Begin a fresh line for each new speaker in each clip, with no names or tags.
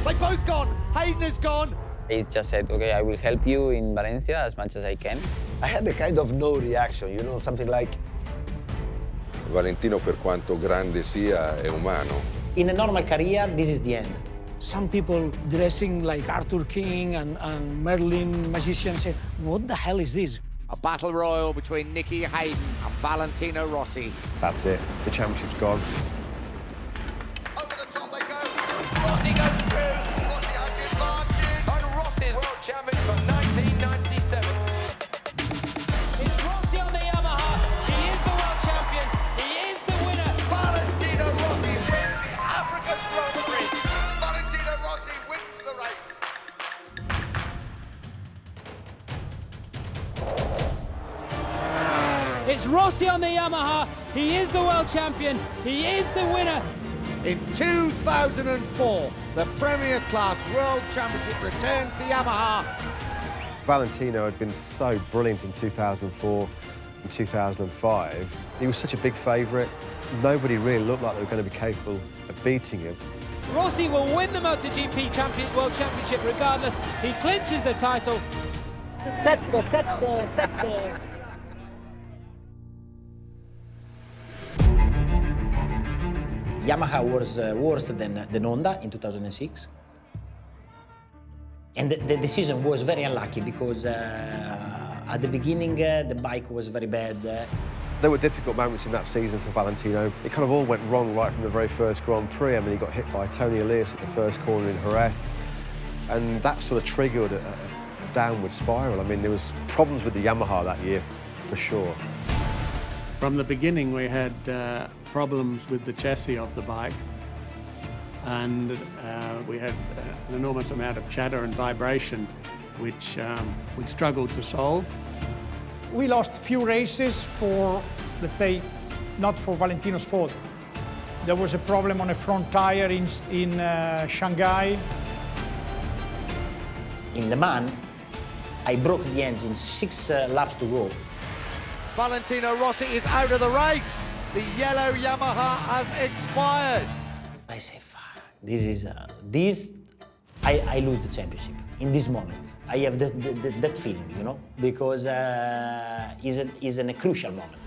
They both gone. Hayden is gone.
He just said, okay, I will help you in Valencia as much as I can.
I had a kind of no reaction, you know, something like...
Valentino, per quanto grande sia, è umano.
In a normal career, this is the end.
Some people dressing like Arthur King and Merlin magicians say, what the hell is this?
A battle royal between Nicky Hayden and Valentino Rossi.
That's it. The championship's gone.
Over the top they go. Rossi goes through. Rossi has the advantage.
And Rossi's world champion from 1997.
It's Rossi on the Yamaha. He is the world champion. He is the winner.
Valentino Rossi wins the African Grand Prix. Valentino Rossi wins the race.
It's Rossi on the Yamaha. He is the world champion. He is the winner.
In 2004, the Premier Class World Championship returns to Yamaha.
Valentino had been so brilliant in 2004 and 2005. He was such a big favourite. Nobody really looked like they were going to be capable of beating him.
Rossi will win the MotoGP World Championship regardless. He clinches the title.
Sette.
Yamaha was worse than Honda in 2006. And the season was very unlucky because at the beginning the bike was very bad.
There were difficult moments in that season for Valentino. It kind of all went wrong right from the very first Grand Prix. I mean, he got hit by Tony Elias at the first corner in Jerez, and that sort of triggered a downward spiral. I mean, there was problems with the Yamaha that year, for sure.
From the beginning, we had problems with the chassis of the bike, and we had an enormous amount of chatter and vibration, which we struggled to solve.
We lost few races for, let's say, not for Valentino's fault. There was a problem on a front tire in Shanghai.
In Le Mans, I broke the engine 6 laps to go.
Valentino Rossi is out of the race. The yellow Yamaha has expired.
I say, fuck, I lose the championship. In this moment, I have that feeling, you know, because it's a crucial moment.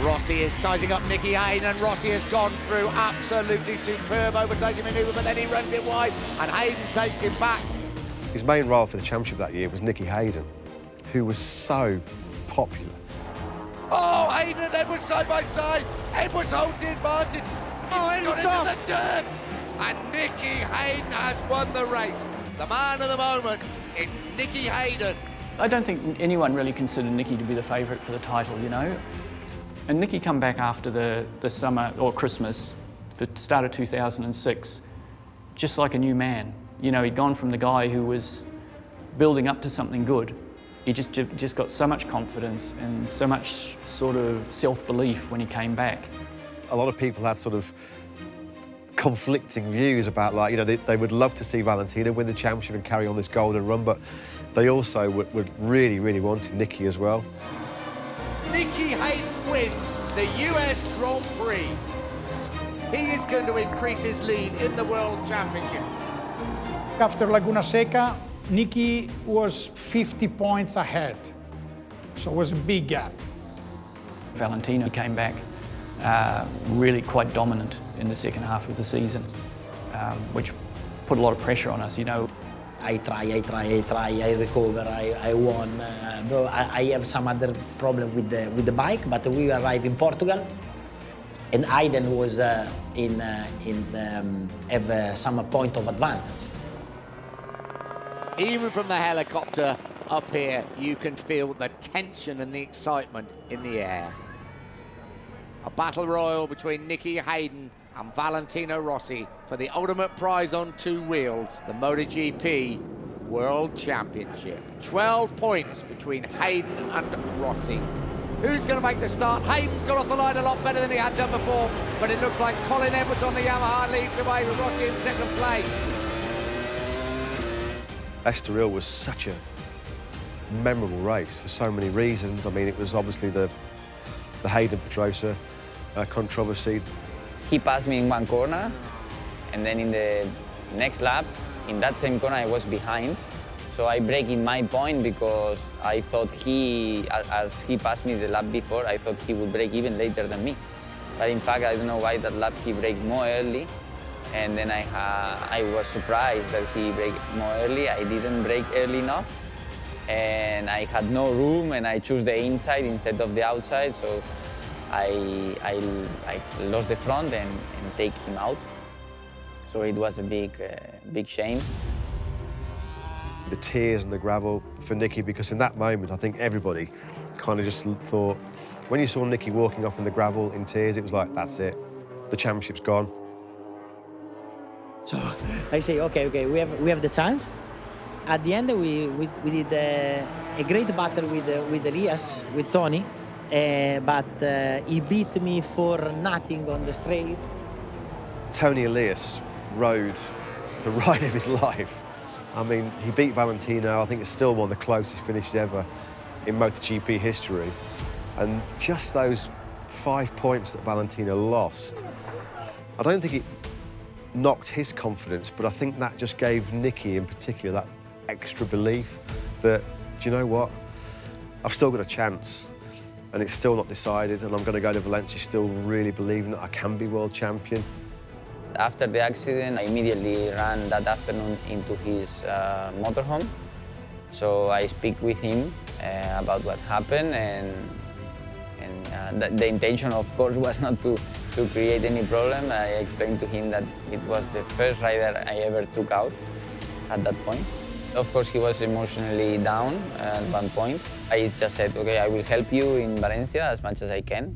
Rossi is sizing up Nicky Hayden, and Rossi has gone through absolutely superb overtaking manoeuvre, but then he runs it wide, and Hayden takes him back.
His main rival for the championship that year was Nicky Hayden, who was so popular.
Oh, Hayden and Edwards side by side. Edwards holds the advantage. He's got into the dirt. And Nicky Hayden has won the race. The man of the moment, it's Nicky Hayden.
I don't think anyone really considered Nicky to be the favourite for the title, you know. And Nicky come back after the summer, or Christmas, the start of 2006, just like a new man. You know, he'd gone from the guy who was building up to something good. He just got so much confidence and so much sort of self-belief when he came back.
A lot of people had sort of conflicting views about, like, you know, they would love to see Valentino win the championship and carry on this golden run, but they also would really, really wanted Nicky as well.
Nicky Hayden wins the US Grand Prix. He is going to increase his lead in the World Championship.
After Laguna Seca, Nicky was 50 points ahead, so it was a big gap.
Valentino came back really quite dominant in the second half of the season, which put a lot of pressure on us, you know.
I try, I recover, I won. I have some other problem with the bike, but we arrive in Portugal, and Hayden was have some point of advantage.
Even from the helicopter up here, you can feel the tension and the excitement in the air. A battle royal between Nicky Hayden and Valentino Rossi for the ultimate prize on 2 wheels, the MotoGP World Championship. 12 points between Hayden and Rossi. Who's going to make the start? Hayden's got off the line a lot better than he had done before, but it looks like Colin Edwards on the Yamaha leads away with Rossi in second place.
Estoril was such a memorable race for so many reasons. I mean, it was obviously the Hayden Pedrosa controversy.
He passed me in one corner, and then in the next lap, in that same corner, I was behind. So I brake in my point because I thought as he passed me the lap before, I thought he would brake even later than me. But in fact, I don't know why that lap he braked more early. And then I was surprised that he braked more early. I didn't brake early enough. And I had no room, and I chose the inside instead of the outside. So I lost the front and take him out. So it was a big shame.
The tears and the gravel for Nicky, because in that moment, I think everybody kind of just thought, when you saw Nicky walking off in the gravel in tears, it was like, that's it, the championship's gone.
So I say, okay, we have the chance. At the end, we did a great battle with Elias, with Tony, but he beat me for nothing on the straight.
Tony Elias rode the ride of his life. I mean, he beat Valentino. I think it's still one of the closest finishes ever in MotoGP history. And just those 5 points that Valentino lost, I don't think it knocked his confidence, but I think that just gave Nicky in particular that extra belief that, do you know what? I've still got a chance, and it's still not decided, and I'm going to go to Valencia still really believing that I can be world champion.
After the accident, I immediately ran that afternoon into his motorhome. So I speak with him about what happened, and the intention, of course, was not to create any problem. I explained to him that it was the first rider I ever took out at that point. Of course, he was emotionally down at one point. I just said, okay, I will help you in Valencia as much as I can.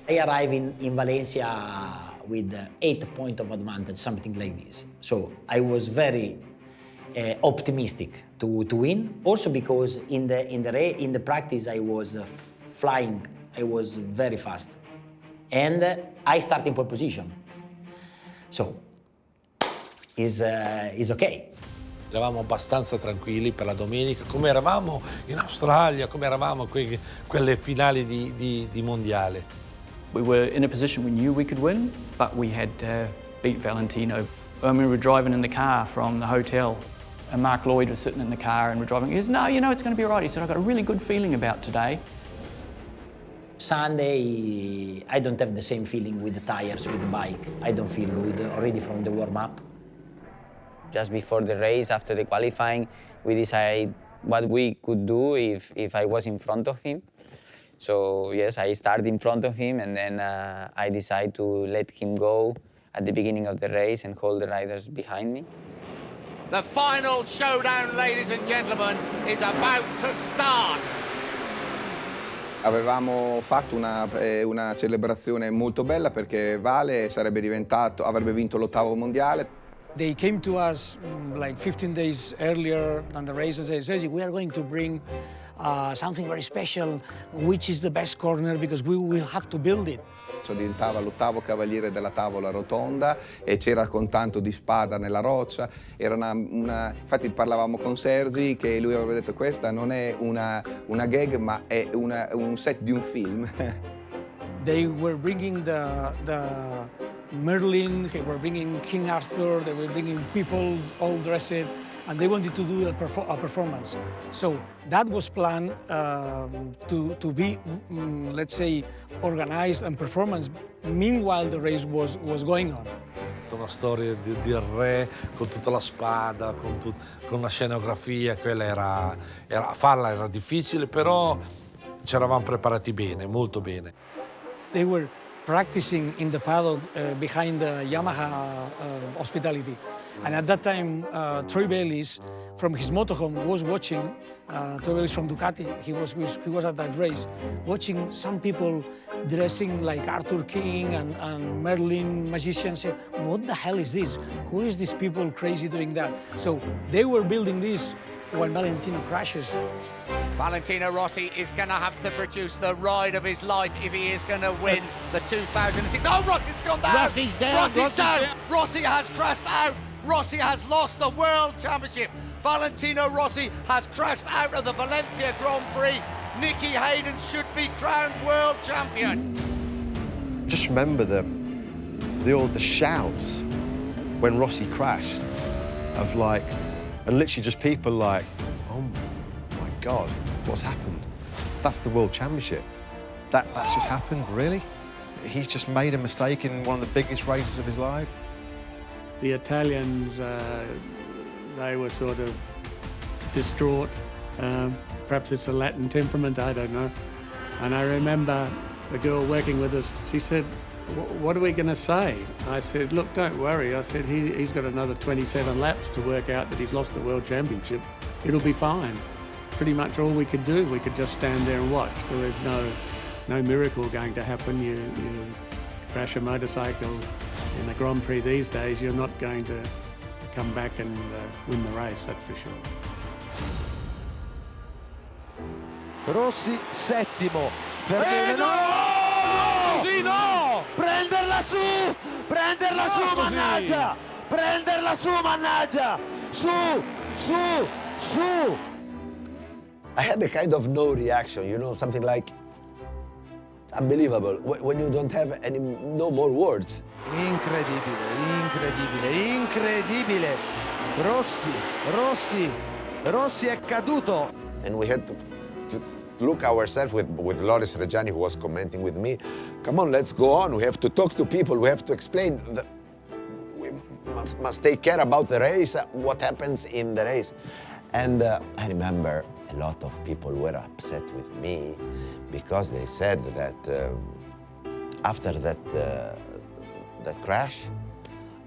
I arrived in Valencia with 8 points of advantage, something like this. So I was very optimistic to win. Also because in the practice I was flying, I was very fast, and I start in pole position. So is okay.
Eravamo abbastanza tranquilli per la domenica, come eravamo in Australia, come eravamo quelle finali di mondiale.
We were in a position we knew we could win, but we had to beat Valentino. When we were driving in the car from the hotel, and Mark Lloyd was sitting in the car and we're driving, he goes, no, you know, it's going to be all right. He said, I've got a really good feeling about today.
Sunday, I don't have the same feeling with the tires, with the bike. I don't feel good already from the warm-up.
Just before the race, after the qualifying, we decided what we could do if I was in front of him. So yes, I started in front of him, and then I decided to let him go at the beginning of the race and hold the riders behind me.
The final showdown, ladies and gentlemen, is about to start.
Avevamo fatto una celebrazione molto bella perché Vale avrebbe vinto l'8º mondiale.
They came to us like 15 days earlier than the race and said, we are going to bring something very special, which is the best corner, because we will have to build it.
Diventava l'8º cavaliere della tavola rotonda e c'era con tanto di spada nella roccia. Era infatti parlavamo con Sergi che lui aveva detto questa non è una gag ma è un set di un film.
They were bringing the Merlin, they were bringing King Arthur, they were bringing people all dressed, and they wanted to do a performance. So that was planned to be, let's say, organized and performance. Meanwhile, the race was going on.
Una storia del re con tutta la spada, con la scenografia, farla era difficile, però ci eravamo preparati bene, molto bene.
They were practicing in the paddock behind the Yamaha hospitality. And at that time, Troy Bayliss from his motorhome was watching, Troy Bayliss from Ducati, he was at that race, watching some people dressing like Arthur King and Merlin magicians. Said, what the hell is this? Who is these people crazy doing that? So they were building this when Valentino crashes.
Valentino Rossi is going to have to produce the ride of his life if he is going to win the 2006. Oh, Rossi's gone down!
Rossi's down!
Rossi's down! Rossi has crashed out! Rossi has lost the World Championship. Valentino Rossi has crashed out of the Valencia Grand Prix. Nicky Hayden should be crowned World Champion.
Just remember all the shouts when Rossi crashed of like, and literally just people like, oh my God, what's happened? That's the World Championship. That's just happened, really? He's just made a mistake in one of the biggest races of his life.
The Italians, they were sort of distraught. Perhaps it's a Latin temperament, I don't know. And I remember the girl working with us, she said, what are we going to say? I said, look, don't worry. I said, he's got another 27 laps to work out that he's lost the World Championship. It'll be fine. Pretty much all we could do, we could just stand there and watch. There was no miracle going to happen. You crash a motorcycle in the Grand Prix these days, you're not going to come back and win the race, that's for sure.
Rossi settimo, no! Così no! Prenderla su, mannaggia! Prenderla su, mannaggia! Su!
I had a kind of no reaction, you know, something like unbelievable, when you don't have no more words.
Incredibile! Rossi è caduto!
And we had to look ourselves with Loris Reggiani, who was commenting with me. Come on, let's go on. We have to talk to people. We have to explain. We must take care about the race, what happens in the race. And I remember a lot of people were upset with me because they said that after that crash,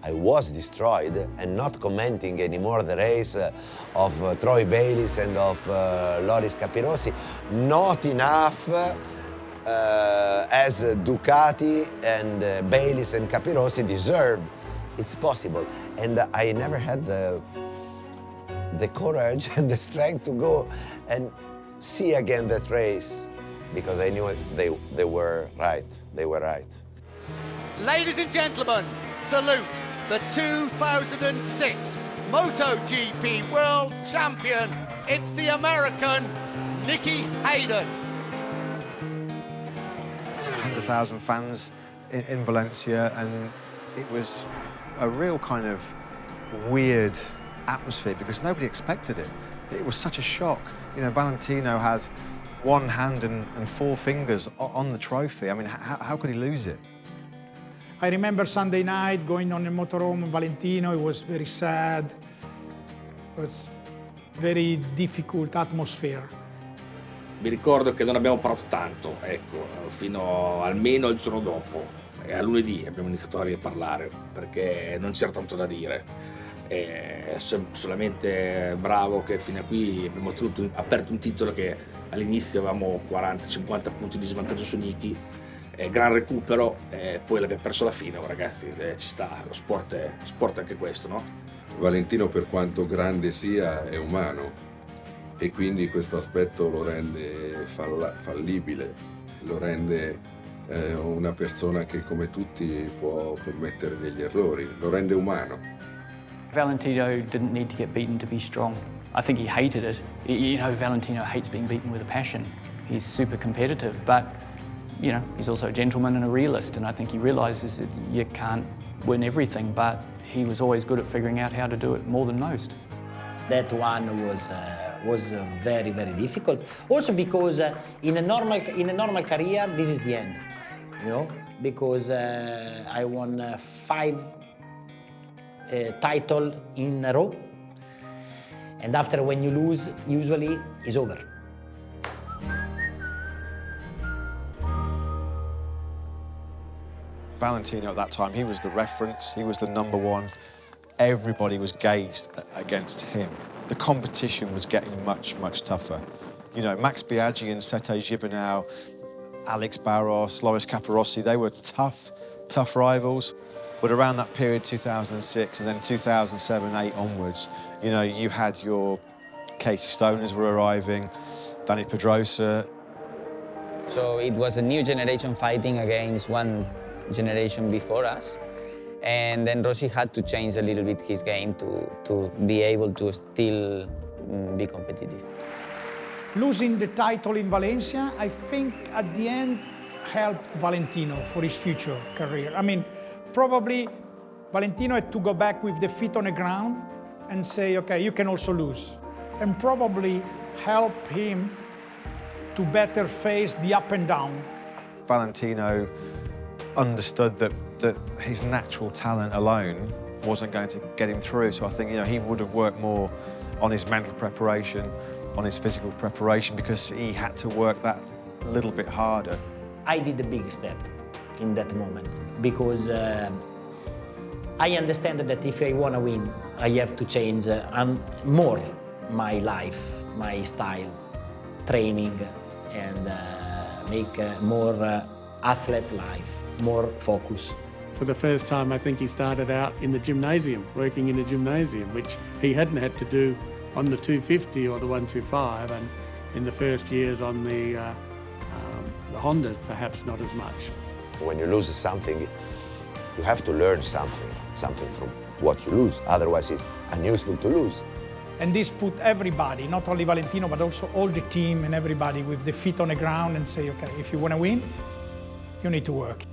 I was destroyed and not commenting anymore the race of Troy Bayliss and of Loris Capirossi. Not enough as Ducati and Bayliss and Capirossi deserved. It's possible. And I never had the courage and the strength to go and see again that race because I knew they were right. They were right.
Ladies and gentlemen, salute the 2006 MotoGP World Champion. It's the American Nicky Hayden.
100,000 fans in Valencia, and it was a real kind of weird atmosphere because nobody expected it. It was such a shock. You know, Valentino had one hand and four fingers on the trophy. I mean, how could he lose it?
I remember Sunday night going on a motorhome in Valentino. It was very sad. It was very difficult atmosphere.
Mi ricordo che non abbiamo parlato tanto, ecco, fino almeno il giorno dopo. E a lunedì abbiamo iniziato a riparlare perché non c'era tanto da dire. Solamente bravo che fino a qui abbiamo aperto un titolo che all'inizio avevamo 40-50 punti di svantaggio su Nicky. Gran recupero, poi l'abbiamo perso alla fine, ragazzi, ci sta, lo sport è anche questo, no?
Valentino, per quanto grande sia, è umano e quindi questo aspetto lo rende fallibile, lo rende una persona che come tutti può commettere degli errori, lo rende umano.
Valentino didn't need to get beaten to be strong. I think he hated it. You know, Valentino hates being beaten with a passion. He's super competitive, but you know, he's also a gentleman and a realist, and I think he realises that you can't win everything, but he was always good at figuring out how to do it more than most.
That one was very, very difficult. Also because in a normal career, this is the end, you know, because I won 5 titles in a row, and after when you lose, usually it's over.
Valentino at that time, he was the reference, he was the #1. Everybody was gauged against him. The competition was getting much, much tougher. You know, Max Biaggi and Sete Gibernau, Alex Barros, Loris Capirossi, they were tough rivals. But around that period, 2006, and then 2007, 8 onwards, you know, you had your Casey Stoners were arriving, Dani Pedrosa.
So it was a new generation fighting against one generation before us. And then Rossi had to change a little bit his game to be able to still be competitive.
Losing the title in Valencia, I think at the end helped Valentino for his future career. I mean, probably Valentino had to go back with the feet on the ground and say, okay, you can also lose. And probably help him to better face the up and down.
Valentino understood that his natural talent alone wasn't going to get him through. So I think he would have worked more on his mental preparation, on his physical preparation, because he had to work that a little bit harder.
I did a big step in that moment because I understand that if I want to win, I have to change more my life, my style, training, and make more athlete life, more focus.
For the first time, I think he started out in the gymnasium, working in a gymnasium, which he hadn't had to do on the 250 or the 125, and in the first years on the Hondas, perhaps not as much.
When you lose something, you have to learn something from what you lose. Otherwise, it's unuseful to lose.
And this put everybody, not only Valentino, but also all the team and everybody with the feet on the ground and say, okay, if you want to win, you need to work.